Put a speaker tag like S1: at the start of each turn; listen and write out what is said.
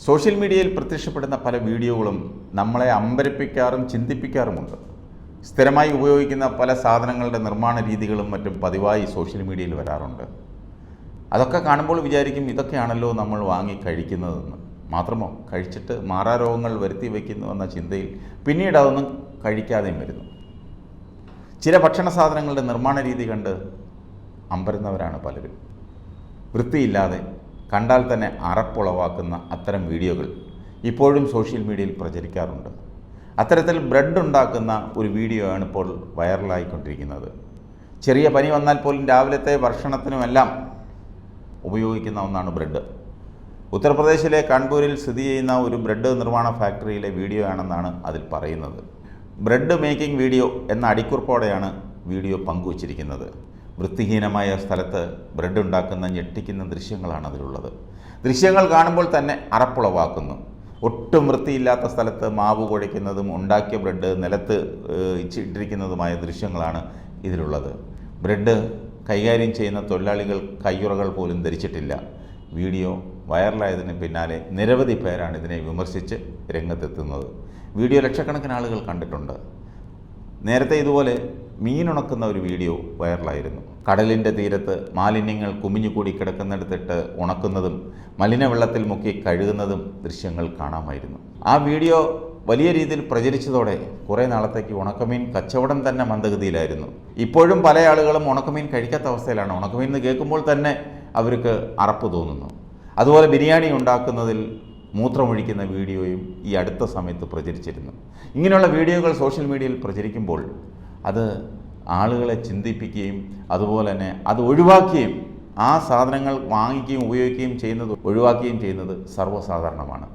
S1: Social മീഡിയയിൽ പ്രത്യക്ഷപ്പെടുന്ന പല വീഡിയോകളും നമ്മളെ അമ്പരപ്പിക്കാറും ചിന്തിപ്പിക്കാറുമുണ്ട്. സ്ഥിരമായി ഉപയോഗിക്കുന്ന പല സാധനങ്ങളുടെ നിർമ്മാണ രീതികളും മറ്റും പതിവായി സോഷ്യൽ മീഡിയയിൽ വരാറുണ്ട്. അതൊക്കെ കാണുമ്പോൾ വിചാരിക്കും ഇതൊക്കെയാണല്ലോ നമ്മൾ വാങ്ങി കഴിക്കുന്നതെന്ന്. മാത്രമോ കഴിച്ചിട്ട് മാറാരോഗങ്ങൾ വരുത്തി വയ്ക്കുന്നു എന്ന ചിന്തയിൽ പിന്നീട് അതൊന്നും കഴിക്കാതെയും വരുന്നു. ചില ഭക്ഷണ സാധനങ്ങളുടെ നിർമ്മാണ രീതി കണ്ട് അമ്പരുന്നവരാണ് പലരും. വൃത്തിയില്ലാതെ കണ്ടാൽ തന്നെ അറപ്പുളവാക്കുന്ന അത്തരം വീഡിയോകൾ ഇപ്പോഴും സോഷ്യൽ മീഡിയയിൽ പ്രചരിക്കാറുണ്ട്. അത്തരത്തിൽ ബ്രെഡ് ഉണ്ടാക്കുന്ന ഒരു വീഡിയോ ആണ് ഇപ്പോൾ വൈറലായിക്കൊണ്ടിരിക്കുന്നത്. ചെറിയ പനി വന്നാൽ പോലും രാവിലത്തെ ഭക്ഷണത്തിനുമെല്ലാം ഉപയോഗിക്കുന്ന ഒന്നാണ് ബ്രെഡ്. ഉത്തർപ്രദേശിലെ കാൺപൂരിൽ സ്ഥിതി ചെയ്യുന്ന ഒരു ബ്രെഡ് നിർമ്മാണ ഫാക്ടറിയിലെ വീഡിയോ ആണെന്നാണ് അതിൽ പറയുന്നത്. ബ്രെഡ് മേക്കിംഗ് വീഡിയോ എന്ന അടിക്കുറിപ്പോടെയാണ് വീഡിയോ പങ്കുവച്ചിരിക്കുന്നത്. വൃത്തിഹീനമായ സ്ഥലത്ത് ബ്രെഡ് ഉണ്ടാക്കുന്ന ഞെട്ടിക്കുന്ന ദൃശ്യങ്ങളാണ് അതിലുള്ളത്. ദൃശ്യങ്ങൾ കാണുമ്പോൾ തന്നെ അറപ്പുളവാക്കുന്നു. ഒട്ടും വൃത്തിയില്ലാത്ത സ്ഥലത്ത് മാവ് കുഴയ്ക്കുന്നതും ഉണ്ടാക്കിയ ബ്രെഡ് നിലത്ത് ഇട്ടിരിക്കുന്നതുമായ ദൃശ്യങ്ങളാണ് ഇതിലുള്ളത്. ബ്രെഡ് കൈകാര്യം ചെയ്യുന്ന തൊഴിലാളികൾ കയ്യുറകൾ പോലും ധരിച്ചിട്ടില്ല. വീഡിയോ വൈറലായതിന് പിന്നാലെ നിരവധി പേരാണ് ഇതിനെ വിമർശിച്ച് രംഗത്തെത്തുന്നത്. വീഡിയോ ലക്ഷക്കണക്കിന് ആളുകൾ കണ്ടിട്ടുണ്ട്. നേരത്തെ ഇതുപോലെ മീനുണക്കുന്ന ഒരു വീഡിയോ വൈറലായിരുന്നു. കടലിൻ്റെ തീരത്ത് മാലിന്യങ്ങൾ കുമിഞ്ഞുകൂടി കിടക്കുന്നിടത്തിട്ട് ഉണക്കുന്നതും മലിനവെള്ളത്തിൽ മുക്കി കഴുകുന്നതും ദൃശ്യങ്ങൾ കാണാമായിരുന്നു. ആ വീഡിയോ വലിയ രീതിയിൽ പ്രചരിച്ചതോടെ കുറേ നാളത്തേക്ക് ഉണക്കമീൻ കച്ചവടം തന്നെ മന്ദഗതിയിലായിരുന്നു. ഇപ്പോഴും പല ആളുകളും ഉണക്കമീൻ കഴിക്കാത്ത അവസ്ഥയിലാണ്. ഉണക്കമീൻ എന്ന് കേൾക്കുമ്പോൾ തന്നെ അവർക്ക് അറപ്പ് തോന്നുന്നു. അതുപോലെ ബിരിയാണി ഉണ്ടാക്കുന്നതിൽ മൂത്രമൊഴിക്കുന്ന വീഡിയോയും ഈ അടുത്ത സമയത്ത് പ്രചരിച്ചിരുന്നു. ഇങ്ങനെയുള്ള വീഡിയോകൾ സോഷ്യൽ മീഡിയയിൽ പ്രചരിക്കുമ്പോൾ അത് ആളുകളെ ചിന്തിപ്പിക്കുകയും അതുപോലെ തന്നെ അത് ഒഴിവാക്കുകയും ആ സാധനങ്ങൾ വാങ്ങിക്കുകയും ഉപയോഗിക്കുകയും ചെയ്യുന്നത് ഒഴിവാക്കുകയും ചെയ്യുന്നത് സർവ്വസാധാരണമാണ്.